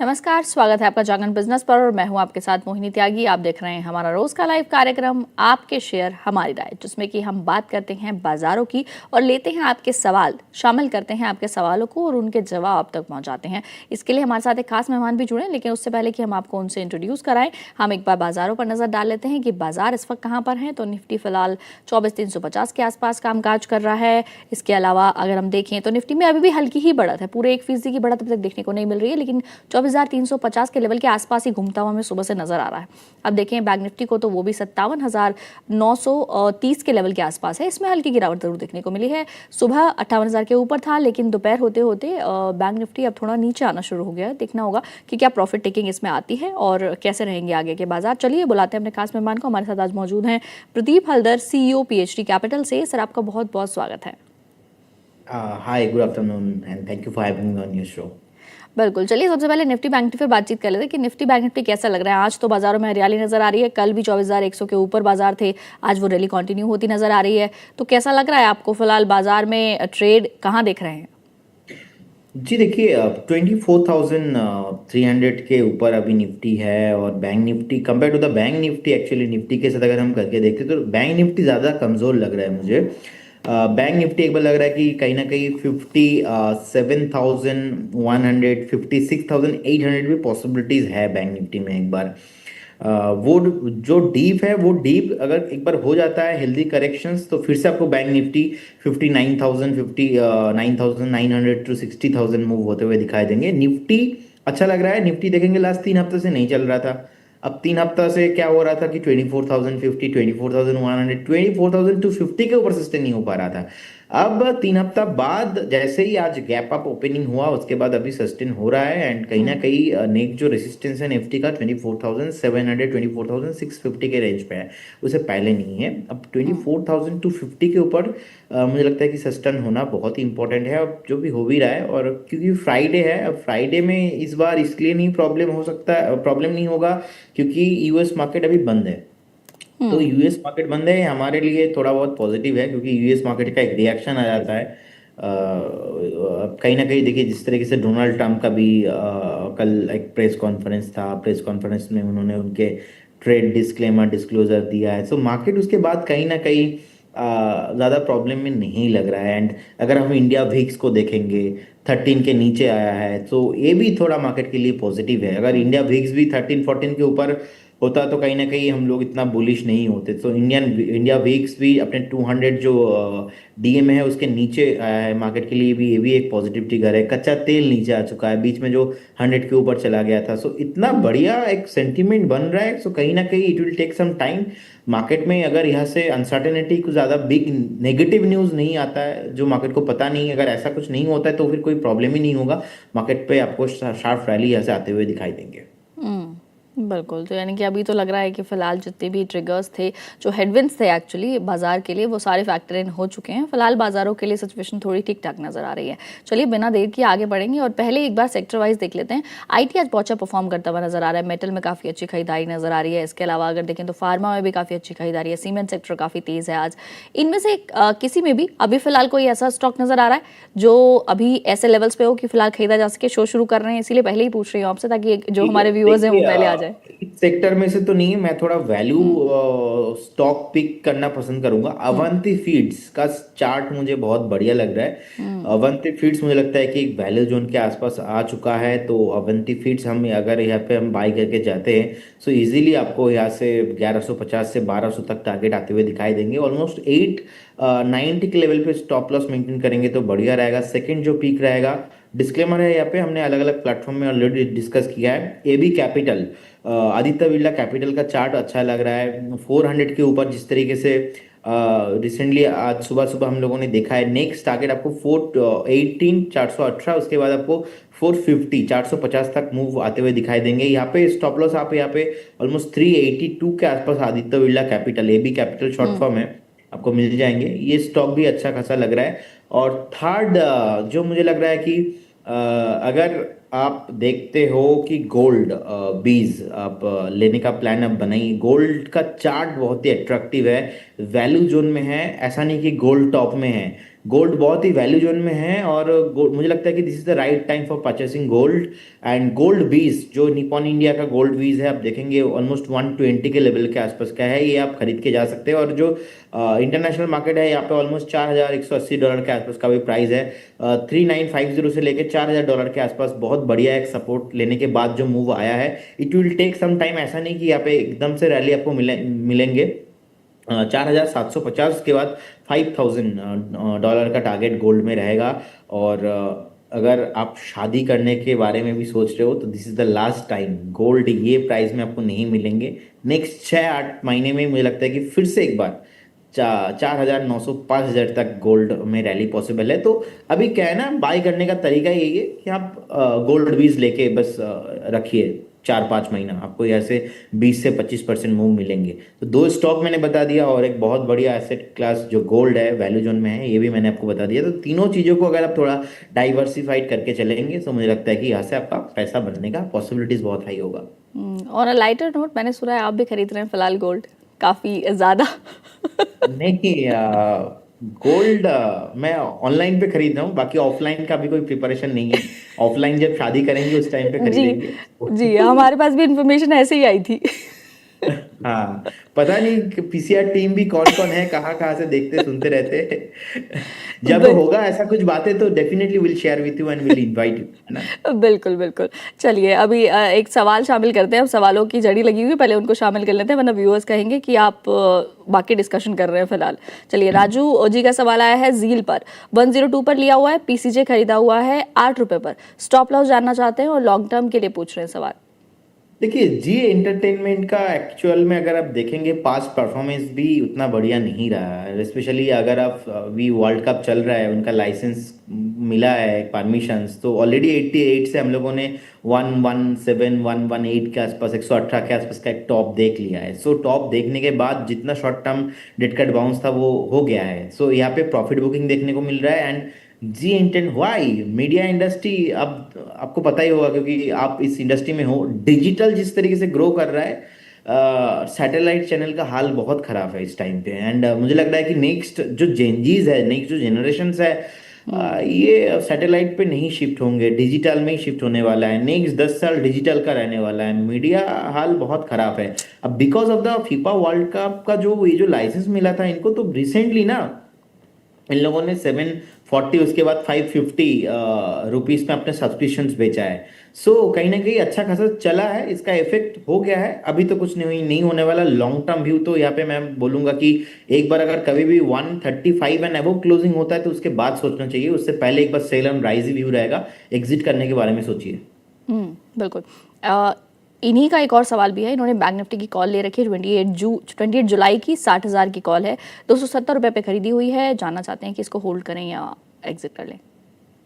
नमस्कार, स्वागत है आपका जागरण बिजनेस पर और मैं हूं आपके साथ मोहिनी त्यागी। आप देख रहे हैं हमारा रोज का लाइव कार्यक्रम आपके शेयर हमारी राय, जिसमें कि हम बात करते हैं बाजारों की और लेते हैं आपके सवाल, शामिल करते हैं आपके सवालों को और उनके जवाब आप तक पहुंचाते हैं। इसके लिए हमारे साथ एक खास मेहमान भी जुड़े, लेकिन उससे पहले कि हम आपको उनसे इंट्रोड्यूस कराएं, हम एक बार बाजारों पर नजर डाल लेते हैं कि बाजार इस वक्त कहाँ पर है। तो निफ्टी फिलहाल 24,350 के आसपास कामकाज कर रहा है। इसके अलावा अगर हम देखें तो निफ्टी में अभी भी हल्की ही बढ़त है, पूरे 1% की बढ़त अभी तक देखने को नहीं मिल रही है, लेकिन 24,350 के लेवल के आसपास ही घूमता हुआ हमें सुबह से नजर आ रहा है। अब देखें बैंक निफ्टी को, तो वो भी 57,930 के लेवल के आसपास है। इसमें हल्की गिरावट जरूर देखने को मिली है। सुबह 58,000 के ऊपर था, लेकिन दोपहर होते होते बैंक निफ्टी अब थोड़ा नीचे आना शुरू हो गया है। देखना होगा कि क्या प्रॉफिट टेकिंग इसमें आती है और कैसे रहेंगे आगे के बाजार। चलिए बुलाते हैं अपने खास मेहमान को। हमारे साथ आज मौजूद हैं Pradeep Haldar, CEO PHD capital से। सर, आपका बहुत बहुत स्वागत है। Hi, good afternoon, and thank you for having me on your show. बिल्कुल, चलिए सबसे पहले निफ्टी बैंक निफ्टी पर बातचीत कर लेते हैं कि निफ्टी बैंक निफ्टी कैसा लग रहा है। आज तो बाजारों में हरियाली नजर आ रही है, कल भी 24,100 के ऊपर बाजार थे, आज वो रैली कंटिन्यू होती नजर आ रही है। तो कैसा लग रहा है आपको फिलहाल बाजार में ट्रेड कहाँ देख रहे हैं? जी देखिए, 24,300 के ऊपर अभी निफ्टी है। और bank Nifty compare to the bank Nifty, actually Nifty के साथ अगर हम करके देखते तो बैंक निफ्टी ज़्यादा कमज़ोर लग रहा है मुझे। बैंक निफ्टी एक बार लग रहा है कि कहीं ना कहीं 57,100, 56,800 भी पॉसिबिलिटीज़ है बैंक निफ्टी में एक बार। वो जो डीप है, वो डीप अगर एक बार हो जाता है हेल्दी करेक्शंस, तो फिर से आपको बैंक निफ्टी 59,000, 59,900 टू 60,000 मूव होते हुए दिखाई देंगे। निफ्टी अच्छा लग रहा है। निफ्टी देखेंगे लास्ट 3 हफ्ते से नहीं चल रहा था। अब 3 हफ्ता से क्या हो रहा था कि 24,050, 24,100, 24,250 के ऊपर सस्टेन नहीं हो पा रहा था। अब 3 हफ्ता बाद जैसे ही आज गैप अप ओपनिंग हुआ, उसके बाद अभी सस्टेन हो रहा है। एंड कहीं ना कहीं नेक्स्ट जो रेसिस्टेंस है निफ्टी का 24,700, 24,650 के रेंज पे है, उसे पहले नहीं है। अब 24,250 के ऊपर मुझे लगता है कि सस्टेन होना बहुत ही इंपॉर्टेंट है। अब जो भी हो भी रहा है, और क्योंकि फ्राइडे है, अब फ्राइडे में इस बार इसलिए नहीं प्रॉब्लम हो सकता है, प्रॉब्लम नहीं होगा क्योंकि यूएस मार्केट अभी बंद है। तो यूएस मार्केट बंद है, हमारे लिए थोड़ा बहुत पॉजिटिव है, क्योंकि यूएस मार्केट का एक रिएक्शन आ जाता है। कहीं ना कहीं देखिए, जिस तरीके से डोनाल्ड ट्रंप का भी कल एक प्रेस कॉन्फ्रेंस था, प्रेस कॉन्फ्रेंस में उन्होंने उनके ट्रेड डिस्क्लेमर डिस्क्लोजर दिया है। सो मार्केट उसके बाद कहीं ना कहीं ज़्यादा प्रॉब्लम में नहीं लग रहा है। एंड अगर हम इंडिया विक्स को देखेंगे, 13 के नीचे आया है, तो ये भी थोड़ा मार्केट के लिए पॉजिटिव है। अगर इंडिया विक्स भी 13-14 के ऊपर होता तो कहीं ना कहीं हम लोग इतना बुलिश नहीं होते। तो इंडिया वीक्स भी अपने 200 जो डीएम है उसके नीचे आया है। मार्केट के लिए भी ये भी एक पॉजिटिव ट्रिगर है। कच्चा तेल नीचे आ चुका है, बीच में जो 100 के ऊपर चला गया था। सो इतना बढ़िया एक सेंटीमेंट बन रहा है। सो कहीं ना कहीं it will take some time market में। अगर यहाँ से अनसर्टेनिटी कुछ ज़्यादा बिग नेगेटिव न्यूज़ नहीं आता है जो मार्केट को पता नहीं, अगर ऐसा कुछ नहीं होता है, तो फिर कोई प्रॉब्लम ही नहीं होगा। मार्केट पे आपको शार्प रैली यहाँ से आते हुए दिखाई देंगे। बिल्कुल, तो यानी कि अभी तो लग रहा है कि फिलहाल जितने भी ट्रिगर्स थे, जो हेडविंड्स थे एक्चुअली बाजार के लिए, वो सारे फैक्टर इन हो चुके हैं। फिलहाल बाजारों के लिए सिचुएशन थोड़ी ठीक ठाक नजर आ रही है। चलिए बिना देर के आगे बढ़ेंगे और पहले एक बार सेक्टर वाइज देख लेते हैं। आईटी आज बहुत अच्छा परफॉर्म करता हुआ नजर आ रहा है, मेटल में काफी अच्छी खरीदारी नजर आ रही है। इसके अलावा अगर देखें तो फार्मा में भी काफी अच्छी खरीदारी है, सीमेंट सेक्टर काफी तेज है आज। इनमें से किसी में भी अभी फिलहाल कोई ऐसा स्टॉक नजर आ रहा है जो अभी ऐसे लेवल्स पे हो कि फिलहाल खरीदा जा सके? शो शुरू कर रहे हैं, इसीलिए पहले ही पूछ रही हूँ आपसे, ताकि जो हमारे व्यूअर्स हैं वो देखिए, पहले आ जाए। इस सेक्टर में से तो नहीं है। मैं थोड़ा वैल्यू स्टॉक पिक करना पसंद करूंगा। अवंती फीड्स का चार्ट मुझे बहुत बढ़िया लग रहा है। अवंती फीड्स मुझे लगता है कि एक वैल्यू जोन के आसपास आ चुका है। तो अवंती फीड्स हम अगर यहाँ पे हम बाई करके जाते हैं, सो इजीली आपको यहाँ से 1150 से 1200 तक टारगेट आते हुए दिखाई देंगे। ऑलमोस्ट 890 के लेवल पे स्टॉप लॉस मेंटेन करेंगे तो बढ़िया रहेगा। सेकंड जो पीक रहेगा, डिस्क्लेमर है यहाँ पे, हमने अलग अलग प्लेटफॉर्म में ऑलरेडी डिस्कस किया है। AB capital, Aditya Birla capital का चार्ट अच्छा लग रहा है। 400 के ऊपर जिस तरीके से रिसेंटली आज सुबह सुबह हम लोगों ने देखा है, नेक्स्ट टारगेट आपको 418, 418, उसके बाद आपको 450, 450 तक मूव आते हुए दिखाई देंगे। यहाँ पे स्टॉप लॉस आप यहाँ पे ऑलमोस्ट 382 के आसपास Aditya Birla capital, AB capital short form है, आपको मिल जाएंगे। ये स्टॉक भी अच्छा खासा लग रहा है। और थर्ड जो मुझे लग रहा है कि अगर आप देखते हो कि गोल्ड बीज आप लेने का प्लान अब बनाइए। गोल्ड का चार्ट बहुत ही अट्रैक्टिव है, वैल्यू जोन में है। ऐसा नहीं कि गोल्ड टॉप में है, गोल्ड बहुत ही वैल्यू जोन में है, और मुझे लगता है कि this is the right time for purchasing gold. And gold बीज जो निपॉन इंडिया का गोल्ड बीज है, आप देखेंगे ऑलमोस्ट 120 के लेवल के आसपास का है, ये आप खरीद के जा सकते हैं। और जो इंटरनेशनल मार्केट है, यहाँ पे ऑलमोस्ट $4,180 के आसपास का भी प्राइस है। 3950 से लेके $4,000 के आसपास बहुत बढ़िया एक सपोर्ट लेने के बाद जो मूव आया है। It will take some time, ऐसा नहीं कि यहाँ पे एकदम से रैली आपको मिलेंगे। 4,750 के बाद $5,000 का टारगेट गोल्ड में रहेगा। और अगर आप शादी करने के बारे में भी सोच रहे हो तो this is the last time, gold ये प्राइस में आपको नहीं मिलेंगे। नेक्स्ट 6-8 महीने में मुझे लगता है कि फिर से एक बार 4,900 5,000 तक गोल्ड में रैली पॉसिबल है। तो अभी क्या है ना, बाय करने का तरीका यही है कि आप गोल्ड बीज लेके बस रखिए। 4-5 महीना आपको ऐसे 20 से 25% मूव मिलेंगे। तो दो स्टॉक मैंने बता दिया, और एक बहुत बढ़िया एसेट क्लास जो गोल्ड है, वैल्यू जोन में है, ये भी मैंने आपको बता दिया। तो तीनों चीज़ों को अगर आप थोड़ा डाइवर्सिफाइड करके चलेंगे तो मुझे लगता है कि यहाँ से आपका पैसा बनने का पॉसिबिलिटीज बहुत हाई होगा। और लाइटर नोट, मैंने सुना है आप भी खरीद रहे हैं फिलहाल गोल्ड काफी ज्यादा। नहीं, गोल्ड मैं ऑनलाइन पे खरीद रहा हूँ, बाकी ऑफलाइन का भी कोई प्रिपरेशन नहीं है। ऑफलाइन जब शादी करेंगे उस टाइम पे जी खरीदेंगे। जी, हमारे पास भी इंफॉर्मेशन ऐसे ही आई थी। हाँ, पता नहीं पीसीआर टीम भी कौन कौन है, कहाँ कहाँ से देखते सुनते रहते हैं। जब बिल- होगा ऐसा कुछ बातें तो definitely will share with you and will invite you, है ना। बिल्कुल बिल्कुल। चलिए अभी एक सवाल शामिल करते हैं, अब सवालों की जड़ी लगी हुई है, पहले उनको शामिल कर लेते हैं वरना व्यूअर्स कहेंगे कि आप बाकी डिस्कशन कर रहे हैं फिलहाल। चलिए, राजू जी का सवाल आया है जील पर, 102 पर लिया हुआ है, पीसीजे खरीदा हुआ है 8 रुपए पर, स्टॉप लॉस जानना चाहते हैं और लॉन्ग टर्म के लिए पूछ रहे हैं सवाल। देखिए, जी एंटरटेनमेंट का एक्चुअल में अगर आप देखेंगे पास्ट परफॉर्मेंस भी उतना बढ़िया नहीं रहा है। स्पेशली अगर आप अभी वर्ल्ड कप चल रहा है, उनका लाइसेंस मिला है परमिशंस, तो ऑलरेडी 88 से हम लोगों ने 117 118 के आसपास, 118 के आसपास का एक टॉप देख लिया है। सो टॉप देखने के बाद जितना short term dead cut bounce था वो हो गया है। सो यहाँ पे प्रॉफिट बुकिंग देखने को मिल रहा है। एंड जी इंटेंट वाई मीडिया इंडस्ट्री, अब आपको पता ही होगा क्योंकि आप इस इंडस्ट्री में हो, डिजिटल जिस तरीके से ग्रो कर रहा है, सैटेलाइट चैनल का हाल बहुत खराब है इस टाइम पे। एंड मुझे लग रहा है कि नेक्स्ट जो जेनजीज है, नेक्स्ट जो जनरेशन है, ये सैटेलाइट पे नहीं शिफ्ट होंगे, डिजिटल में ही शिफ्ट होने वाला है। नेक्स्ट 10 साल डिजिटल का रहने वाला है। मीडिया हाल बहुत खराब है। अब because of the FIFA world cup का जो ये जो लाइसेंस मिला था इनको, तो रिसेंटली ना इन लोगों ने 740 उसके बाद 550 रुपीज में अपने सब्सक्रिप्शन बेचा है। सो कहीं ना कहीं अच्छा खासा चला है, इसका इफेक्ट हो गया है। अभी तो कुछ नहीं होने वाला। लॉन्ग टर्म व्यू तो यहाँ पे मैं बोलूंगा कि एक बार अगर कभी भी 135 एंड अबव क्लोजिंग होता है तो उसके बाद सोचना चाहिए, उससे पहले एक बार सेल एंड राइज व्यू रहेगा, एग्जिट करने के बारे में सोचिए। बिल्कुल। इन्हीं का एक और सवाल भी है, इन्होंने बैंक निफ्टी की कॉल ले रखी है 28 जुलाई की, 60,000 की कॉल है, 270 रुपए पे खरीदी हुई है, जानना चाहते हैं कि इसको होल्ड करें या एग्जिट कर लें।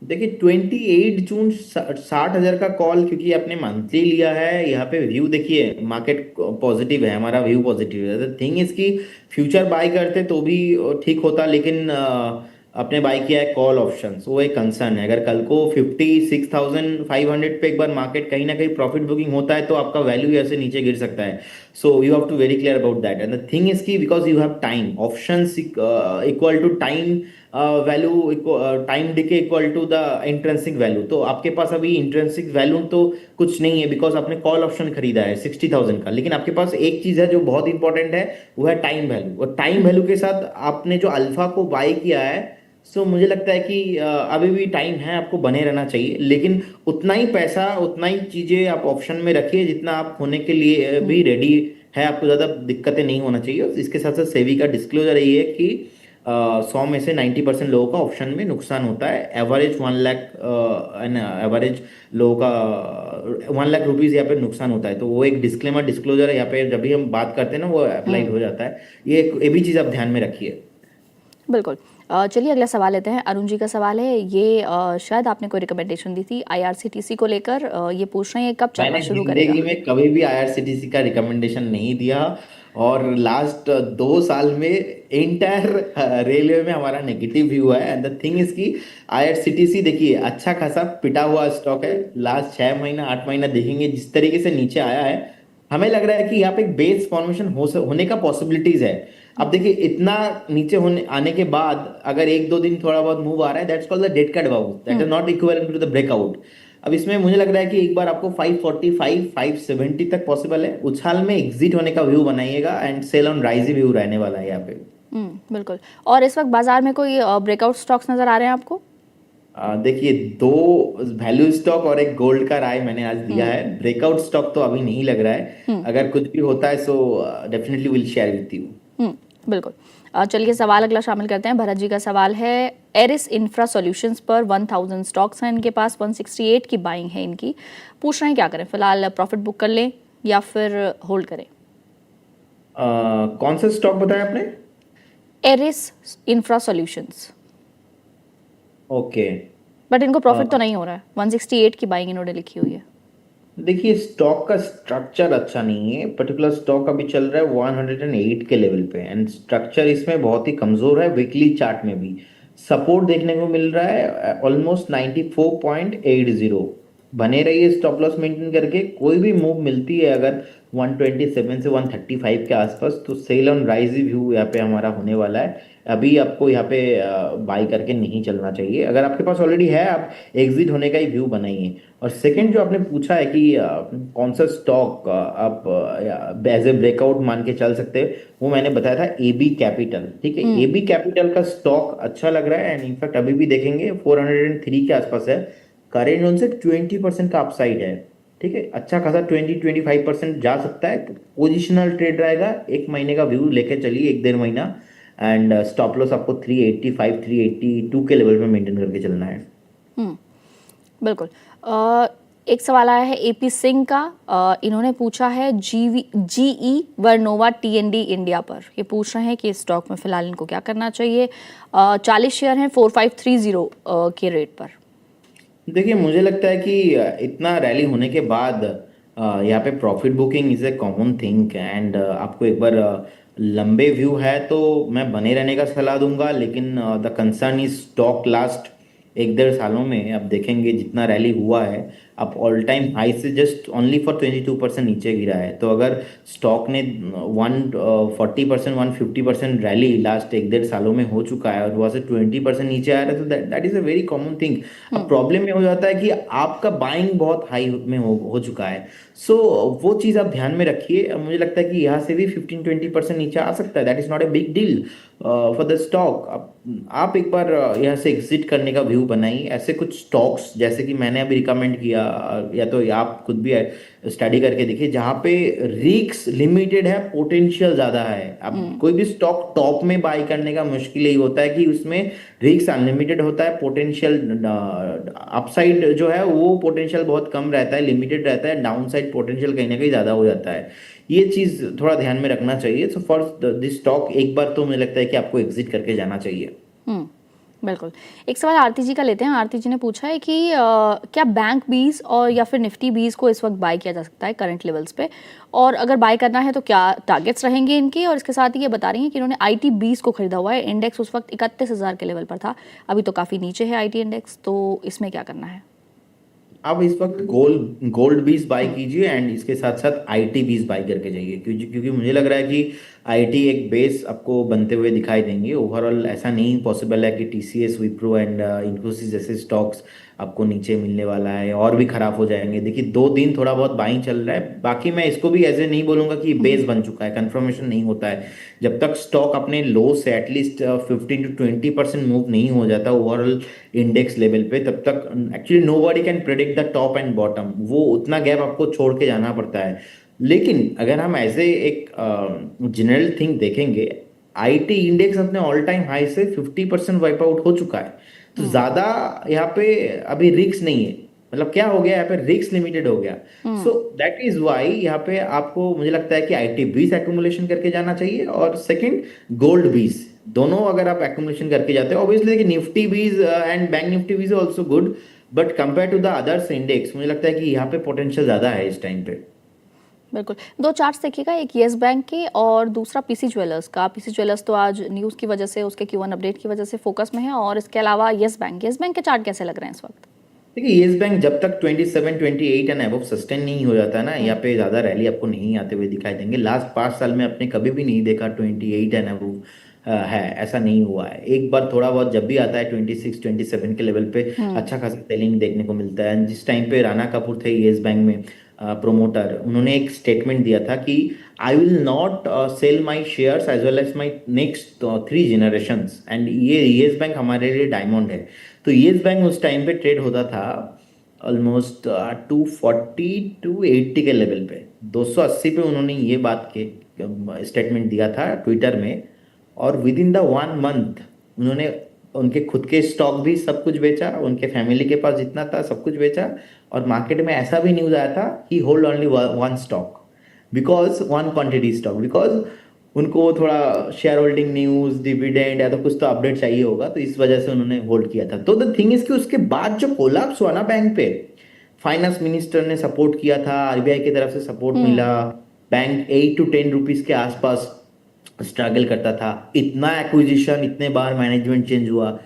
देखिए, 28 जून 60,000 का कॉल, क्योंकि आपने मंथली लिया है, यहाँ पे व्यू देखिए, मार्केट पॉजिटिव है, हमारा व्यू पॉजिटिव है। द थिंग इसकी फ्यूचर बाय करते तो भी ठीक होता, लेकिन आपने बाय किया है कॉल ऑप्शन, वो एक कंसर्न है। अगर कल को 56,500 पे एक बार मार्केट कहीं ना कहीं प्रॉफिट बुकिंग होता है तो आपका वैल्यू ऐसे नीचे गिर सकता है। So you have to very clear about that. And the thing is की because you have time options equal to time value, time decay equal to the intrinsic value. तो आपके पास अभी इंट्रेंसिक वैल्यू तो कुछ नहीं है, बिकॉज आपने call option खरीदा है 60,000 का। लेकिन आपके पास एक चीज है जो बहुत इंपॉर्टेंट है, वो है टाइम वैल्यू। और टाइम वैल्यू के साथ आपने जो अल्फा को बाय किया है, सो मुझे लगता है कि अभी भी टाइम है, आपको बने रहना चाहिए। लेकिन उतना ही पैसा, उतना ही चीजें आप ऑप्शन में रखिए जितना आप होने के लिए भी रेडी है। आपको ज़्यादा दिक्कतें नहीं होना चाहिए। इसके साथ साथ सेबी का डिस्क्लोजर यही है कि 100 में से 90% लोगों का ऑप्शन में नुकसान होता है। एवरेज 1 लाख, एवरेज लोगों का 1 लाख रुपीज़ यहाँ पे नुकसान होता है। तो वो एक डिस्क्लेमर डिस्क्लोजर है यहाँ पे, जब भी हम बात करते हैं ना वो अप्लाइड हो जाता है। ये भी चीज़ आप ध्यान में रखिए। बिल्कुल। चलिए अगला सवाल लेते हैं। अरुण जी का सवाल है, ये शायद आपने कोई रिकमेंडेशन दी थी आईआरसीटीसी को लेकर, ये पूछ रहे हैं कब चलना मैंने शुरू करेगा। जिंदगी में कभी भी आईआरसीटीसी का रिकमेंडेशन नहीं दिया, और लास्ट 2 साल में इंटायर रेलवे में हमारा नेगेटिव व्यू है। एंड द थिंग इज की आईआरसीटीसी देखिए अच्छा खासा पिटा हुआ स्टॉक है। लास्ट 6 महीना 8 महीना देखेंगे जिस तरीके से नीचे आया है, हमें लग रहा है कि यहाँ पे एक बेस फॉर्मेशन होने का पॉसिबिलिटीज है। अब देखिए इतना नीचे होने आने के बाद अगर एक दो दिन थोड़ा बहुत मूव आ रहा है, that's called the dead cat bounce, that is not equivalent to the breakout. अब इसमें मुझे लग रहा है कि एक बार आपको 545 570 तक पॉसिबल है, उछाल में एग्जिट होने का व्यू बनाइएगा एंड सेल ऑन राइजी व्यू रहने वाला है यहाँ पे। बिल्कुल। और इस वक्त बाजार में कोई ब्रेकआउट स्टॉक्स नजर आ रहे हैं आपको? देखिए दो वैल्यू स्टॉक और एक गोल्ड का राय मैंने आज दिया है, ब्रेकआउट स्टॉक तो अभी नहीं लग रहा है, अगर कुछ भी होता है so definitely will share with you. बिल्कुल। चलिए सवाल अगला शामिल करते हैं। भरत जी का सवाल है, एरिस इंफ्रा सॉल्यूशंस पर 1000 स्टॉक्स हैं इनके पास, 168 की बाइंग है इनकी। पूछ रहे हैं क्या करें, फिलहाल प्रॉफिट बुक कर लें या फिर होल्ड करें? कौन सा स्टॉक बताया आपने? Aris infra solutions. Okay. But इनको प्रॉफिट तो नहीं हो रहा है, 168 की बाइंग इन्होंने लिखी हुई है। देखिए स्टॉक का स्ट्रक्चर अच्छा नहीं है, पर्टिकुलर स्टॉक अभी चल रहा है 108 के लेवल पे एंड स्ट्रक्चर इसमें बहुत ही कमजोर है, वीकली चार्ट में भी सपोर्ट देखने को मिल रहा है ऑलमोस्ट 94.80। बने रहिए स्टॉप लॉस मेंटेन करके, कोई भी मूव मिलती है अगर 127 से 135 के आसपास तो सेल ऑन राइज व्यू यहाँ पे हमारा होने वाला है। अभी आपको यहाँ पे बाई करके नहीं चलना चाहिए, अगर आपके पास ऑलरेडी है आप एग्जिट होने का ही व्यू बनाइए। और सेकंड जो आपने पूछा है कि कौन सा स्टॉक आप एज ए ब्रेकआउट मान के चल सकते हैं, वो मैंने बताया था एबी कैपिटल। ठीक है, एबी कैपिटल का स्टॉक अच्छा लग रहा है एंड इनफैक्ट अभी भी देखेंगे 403 के आसपास है, करेंट जोन से 20% का अपसाइड है। ठीक है, अच्छा खासा 20-25% जा सकता है, पोजिशनल ट्रेड रहेगा, एक महीने का व्यू लेके चलिए, एक डेढ़ महीना, एंड स्टॉप लॉस आपको 385 382 के लेवल में मेंटेन करके चलना है। बिल्कुल। एक सवाल आया है एपी सिंह का, इन्होंने पूछा है जीई वर्नोवा टीएनडी इंडिया पर, ये पूछ रहे हैं कि इस स्टॉक में फिलहाल इनको क्या करना चाहिए। 40 शेयर हैं 4530 के रेट पर। देखिए मुझे लगता है कि इतना रैली होने के बाद यहाँ पे profit booking is a common thing and आपको एक बार लंबे व्यू है तो मैं बने रहने का सलाह दूंगा, लेकिन the concern is stock last एक डेढ़ सालों में आप देखेंगे जितना रैली हुआ है, अब ऑल टाइम हाई से जस्ट ओनली फॉर 22% नीचे गिरा है। तो अगर स्टॉक ने 140% 150% रैली लास्ट एक डेढ़ सालों में हो चुका है और वहाँ से 20% नीचे आ रहा है, तो that is a very common thing. अब प्रॉब्लम ये हो जाता है कि आपका बाइंग बहुत हाई में हो चुका है, सो वो चीज़ आप ध्यान में रखिए। मुझे लगता है कि यहाँ से भी 15-20% नीचे आ सकता है, that is not a big deal for the stock. आप एक बार यहाँ से एग्जिट करने का व्यू बनाइए। ऐसे कुछ स्टॉक्स जैसे कि मैंने अभी रिकमेंड किया, या तो आप खुद भी स्टडी करके देखिए, जहाँ पे रिस्क लिमिटेड है, पोटेंशियल ज़्यादा है। अब कोई भी स्टॉक टॉप में बाई करने का मुश्किल यही होता है कि उसमें रिस्क अनलिमिटेड होता है, पोटेंशियल अपसाइड जो है वो पोटेंशियल बहुत कम रहता है, लिमिटेड रहता है, डाउन साइड पोटेंशियल कहीं ना कहीं ज़्यादा हो जाता है। ये चीज़ थोड़ा ध्यान में रखना चाहिए। सो फॉर दिस स्टॉक एक बार तो मुझे लगता है कि आपको एग्जिट करके जाना चाहिए। बिल्कुल। एक सवाल आरती जी का लेते हैं। आरती जी ने पूछा है कि क्या बैंक बीज और या फिर निफ्टी बीज को इस वक्त बाय किया जा सकता है करंट लेवल्स पे, और अगर बाय करना है तो क्या टारगेट्स रहेंगे इनके। और इसके साथ ही ये बता रही हैं कि इन्होंने आईटी बीज को खरीदा हुआ है, इंडेक्स उस वक्त 31,000 के लेवल पर था, अभी तो काफ़ी नीचे है आईटी इंडेक्स, तो इसमें क्या करना है? आप इस वक्त गोल्ड बीज बाय कीजिए एंड इसके साथ साथ आईटी बीज बाय करके जाइए, क्योंकि मुझे लग रहा है कि आईटी एक बेस आपको बनते हुए दिखाई देंगे। ओवरऑल ऐसा नहीं पॉसिबल है कि टीसीएस विप्रो एंड इन्फोसिस जैसे स्टॉक्स आपको नीचे मिलने वाला है और भी खराब हो जाएंगे। देखिए 2 दिन थोड़ा बहुत बाइंग चल रहा है, बाकी मैं इसको भी ऐसे नहीं बोलूंगा कि बेस बन चुका है, कंफर्मेशन नहीं होता है। जब तक स्टॉक अपने लो से एटलीस्ट 15-20% मूव नहीं हो जाता ओवरऑल इंडेक्स लेवल पे, तब तक actually nobody can predict the top and bottom, वो उतना गैप आपको छोड़ के जाना पड़ता है। लेकिन अगर हम ऐसे एक जनरल थिंग देखेंगे, आईटी इंडेक्स अपने ऑल टाइम हाई से 50% वाइप आउट हो चुका है, तो ज्यादा यहाँ पे अभी रिस्क नहीं है। मतलब क्या हो गया यहाँ पे, रिस्क लिमिटेड हो गया। सो दैट इज वाई यहाँ पे आपको मुझे लगता है कि आईटी बीस एक्यूमुलेशन करके जाना चाहिए, और सेकंड गोल्ड बीस, दोनों अगर आप एक्यूमुलेशन करके जाते हैं। ऑब्वियसली देखिए Nifty bees and bank Nifty bees also good, but compare to the others index मुझे लगता है कि यहाँ पे पोटेंशियल ज्यादा है इस टाइम पे। बिल्कुल। 2 चार्ट्स देखिएगा, एक येस बैंक के और दूसरा पीसी ज्वेलर्स का। पीसी ज्वेलर्स तो आज न्यूज़ की वजह से, उसके Q1 अपडेट की वजह से फोकस में है, और इसके अलावा येस बैंक के चार्ट कैसे लग रहे हैं इस वक्त? देखिए येस बैंक जब तक 27 28 एंड अबव सस्टेन नहीं हो जाता ना, यहाँ पे ज्यादा रैली आपको नहीं आते हुए दिखाई देंगे। लास्ट 5 साल में आपने कभी भी नहीं देखा 28 एंड अबव है, ऐसा नहीं हुआ है। एक बार थोड़ा बहुत जब भी आता है 26 27 के लेवल पे हम्म। अच्छा खासा सेलिंग देखने को मिलता है। जिस टाइम पे राणा कपूर थे येस बैंक में प्रोमोटर, उन्होंने एक स्टेटमेंट दिया था कि I will not sell my shares as well as my next 3 generations, and ये येस बैंक हमारे लिए डायमंड है। तो येस बैंक उस टाइम पे ट्रेड होता था ऑलमोस्ट 240 टू 80 के लेवल पे। 280 पे उन्होंने ये बात के स्टेटमेंट दिया था ट्विटर में, और विद इन द 1 मंथ उन्होंने उनके खुद के स्टॉक भी सब कुछ बेचा, उनके फैमिली के पास जितना था सब कुछ बेचा। और मार्केट में ऐसा भी न्यूज आया था he hold only one stock, because one quantity stock, because उनको थोड़ा शेयर होल्डिंग न्यूज डिविडेंड या तो कुछ तो अपडेट चाहिए होगा, तो इस वजह से उन्होंने होल्ड किया था। तो द थिंग इज कि उसके बाद जो कोलैप्स हुआ ना बैंक पे, फाइनेंस मिनिस्टर ने सपोर्ट किया था, आरबीआई की तरफ से सपोर्ट हम्म। मिला, बैंक 8 to 10 रुपीज के आसपास स्ट्रगल करता था, इतना एक्विजिशन, इतने बार मैनेजमेंट चेंज हुआ।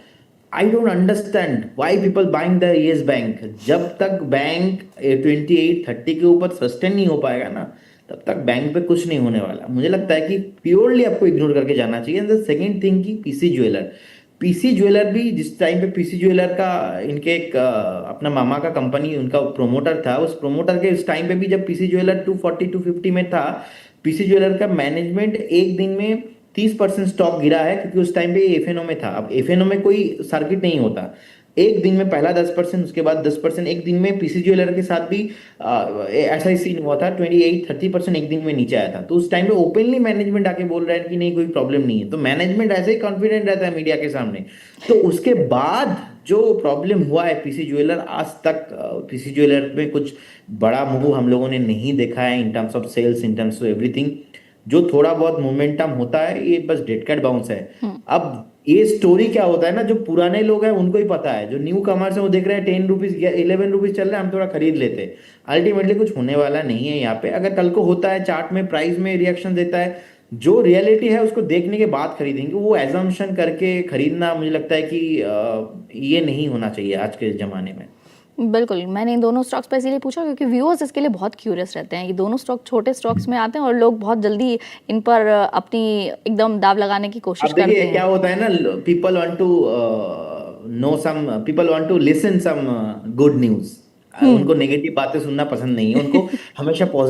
I don't understand why people buying the yes bank. जब तक बैंक 28 30 के ऊपर सस्टेन नहीं हो पाएगा ना, तब तक बैंक पे कुछ नहीं होने वाला। मुझे लगता है कि प्योरली आपको इग्नोर करके जाना चाहिए। द सेकेंड थिंग की पीसी ज्वेलर, पीसी ज्वेलर भी जिस टाइम पे पीसी ज्वेलर का इनके एक अपना मामा का कंपनी उनका प्रोमोटर था, उस प्रोमोटर के उस टाइम पे भी जब पीसी ज्वेलर 240 250 में था, पीसी ज्वेलर का मैनेजमेंट एक दिन में 30% स्टॉक गिरा है, क्योंकि उस टाइम पे एफएनओ में था। अब एफएनओ में कोई सर्किट नहीं होता, एक दिन में पहला 10%, उसके बाद 10%, एक दिन में पीसी ज्वेलर के साथ भी ऐसा ही सीन हुआ था, 28 30% एक दिन में नीचे आया था। तो उस टाइम पे ओपनली मैनेजमेंट आके बोल रहा है कि नहीं कोई प्रॉब्लम नहीं है, तो मैनेजमेंट ऐसे ही कॉन्फिडेंट रहता है मीडिया के सामने। तो उसके बाद जो प्रॉब्लम हुआ है पीसी ज्वेलर, आज तक पीसी ज्वेलर में कुछ बड़ा मूव हम लोगों ने नहीं देखा है in terms of sales, in terms of everything. जो थोड़ा बहुत मोमेंटम होता है ये बस डेड कैट बाउंस है। हम्म। अब ये स्टोरी क्या होता है ना, जो पुराने लोग हैं उनको ही पता है, जो न्यू कमर्स है वो देख रहे हैं 10 रुपीज 11 रुपीज चल रहे हैं, हम थोड़ा खरीद लेते हैं। अल्टीमेटली कुछ होने वाला नहीं है यहाँ पे। अगर कल को होता है चार्ट में प्राइस में रिएक्शन देता है, जो रियलिटी है उसको देखने के बाद खरीदेंगे। वो एजम्पशन करके खरीदना मुझे लगता है कि ये नहीं होना चाहिए आज के जमाने में। बिल्कुल, मैंने इन दोनों स्टॉक्स पे इसीलिए पूछा क्योंकि व्यूअर्स इसके लिए बहुत क्यूरियस रहते हैं। ये दोनों स्टॉक छोटे स्टॉक्स में आते हैं और लोग बहुत जल्दी इन पर अपनी एकदम दाव लगाने की कोशिश अब करते देखिए क्या हैं। होता है ना, people want to know some, people want to listen some good news. Hmm. उनको नेगेटिव बातें सुनना पसंद नहीं है, उनको हमेशा पॉजिटिव